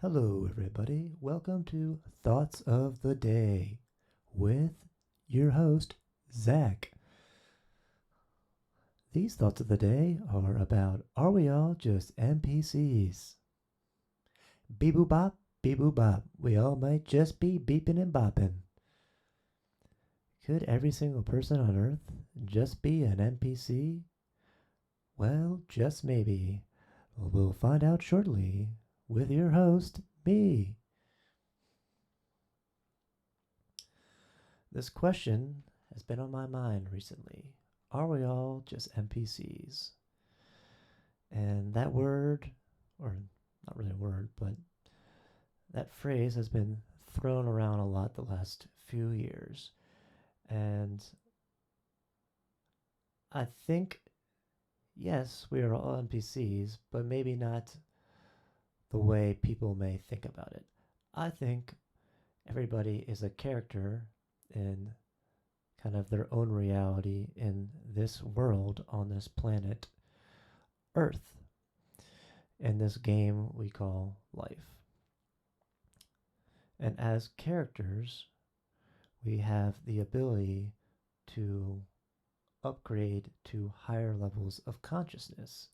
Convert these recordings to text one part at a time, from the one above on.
Hello, everybody. Welcome to Thoughts of the Day with your host, Zach. These thoughts of the day are we all just NPCs? Beep boop bop, beep boop bop. We all might just be beeping and bopping. Could every single person on Earth just be an NPC? Well, just maybe. We'll find out shortly with your host, me. This question has been on my mind recently. Are we all just NPCs? And that word, or not really a word, but that phrase has been thrown around a lot the last few years. And I think, yes, we are all NPCs, but maybe not the way people may think about it. I think everybody is a character in kind of their own reality in this world on this planet Earth, in this game we call life. And as characters, we have the ability to upgrade to higher levels of consciousness.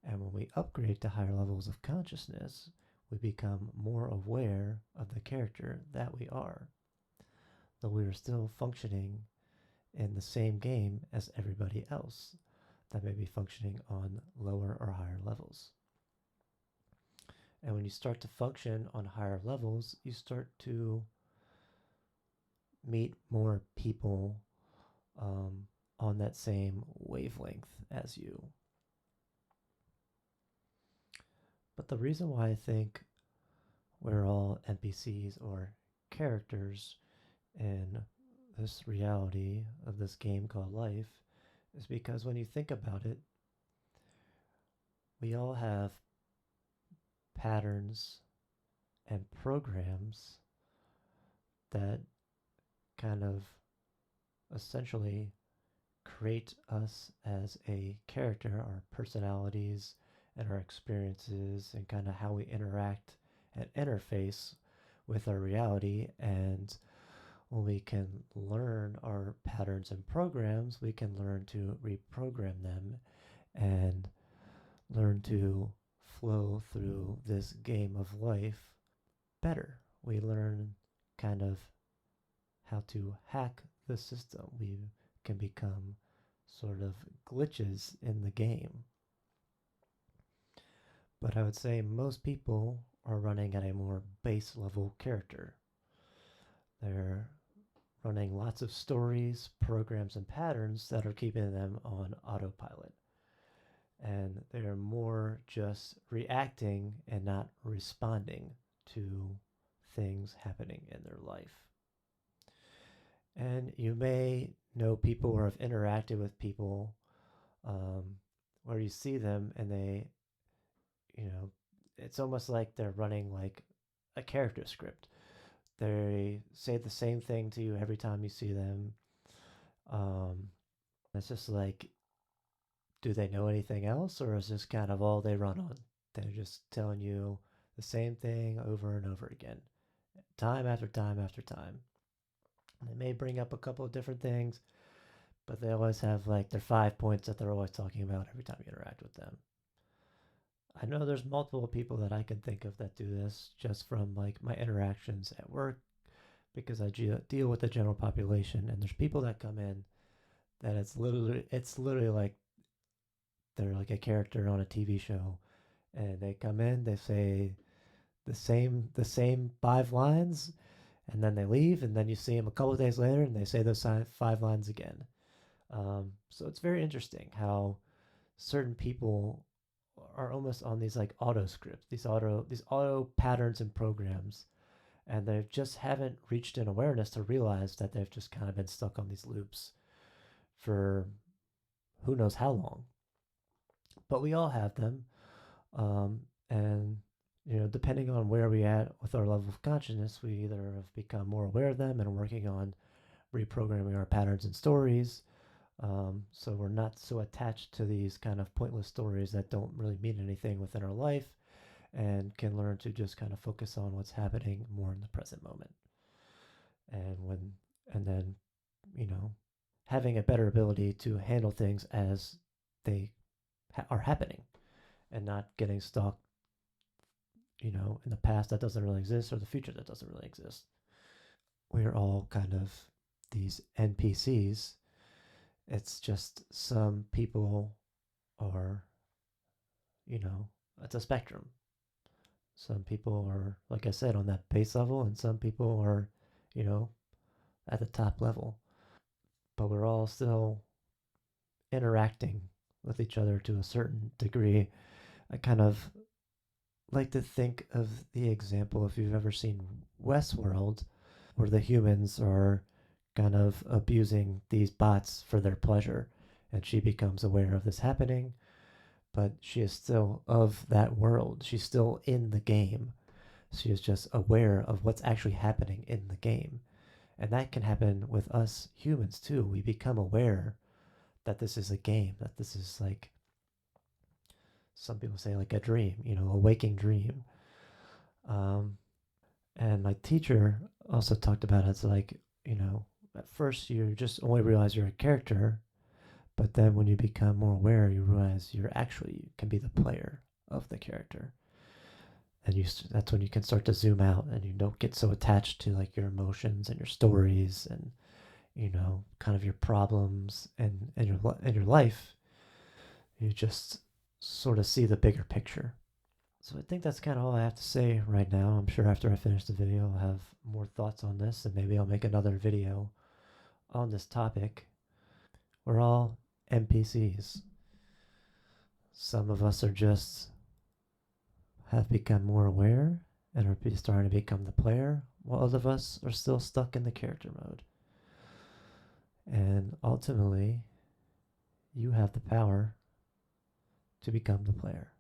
And when we upgrade to higher levels of consciousness, we become more aware of the character that we are, though we are still functioning in the same game as everybody else that may be functioning on lower or higher levels. And when you start to function on higher levels, you start to meet more people on that same wavelength as you. But the reason why I think we're all NPCs or characters in this reality of this game called life is because when you think about it, we all have patterns and programs that kind of essentially create us as a character, our personalities and our experiences, and kind of how we interact and interface with our reality. And when we can learn our patterns and programs, we can learn to reprogram them and learn to flow through this game of life better. We learn kind of how to hack the system. We can become sort of glitches in the game. But I would say most people are running at a more base level character. They're running lots of stories, programs, and patterns that are keeping them on autopilot. And they're more just reacting and not responding to things happening in their life. And you may know people or have interacted with people where you see them and they, it's almost like they're running like a character script. They say the same thing to you every time you see them. It's just like, do they know anything else, or is this kind of all they run on? They're just telling you the same thing over and over again, time after time after time. They may bring up a couple of different things, but they always have like their 5 points that they're always talking about every time you interact with them. I know there's multiple people that I can think of that do this just from like my interactions at work, because I deal with the general population, and there's people that come in that it's literally like they're like a character on a TV show, and they come in, they say the same 5 lines, and then they leave, and then you see them a couple of days later, and they say those 5 lines again. So it's very interesting how certain people are almost on these like auto scripts, these auto patterns and programs, and they just haven't reached an awareness to realize that they've just kind of been stuck on these loops for who knows how long. But we all have them, and depending on where we at with our level of consciousness, we either have become more aware of them and working on reprogramming our patterns and stories, so we're not so attached to these kind of pointless stories that don't really mean anything within our life. and can learn to just kind of focus on what's happening more in the present moment. And when, and then, you know, having a better ability to handle things as they are happening and not getting stuck, in the past that doesn't really exist or the future that doesn't really exist. We're all kind of these NPCs. It's just some people are, you know, it's a spectrum. Some people are, like I said, on that base level, and some people are, you know, at the top level. But we're all still interacting with each other to a certain degree. I kind of like to think of the example, if you've ever seen Westworld, where the humans are kind of abusing these bots for their pleasure. And she becomes aware of this happening, but she is still of that world. She's still in the game. She is just aware of what's actually happening in the game. And that can happen with us humans too. We become aware that this is a game, that this is like, some people say, like a dream, a waking dream. Um, and my teacher also talked about it. It's like, at first you just only realize you're a character, but then when you become more aware, you realize you're actually, you can be the player of the character. And that's when you can start to zoom out and you don't get so attached to like your emotions and your stories and, kind of your problems and your life. You just sort of see the bigger picture. So I think that's kind of all I have to say right now. I'm sure after I finish the video, I'll have more thoughts on this, and maybe I'll make another video on this topic. We're all NPCs. Some of us are just have become more aware and are starting to become the player, while other of us are still stuck in the character mode. And ultimately, you have the power to become the player.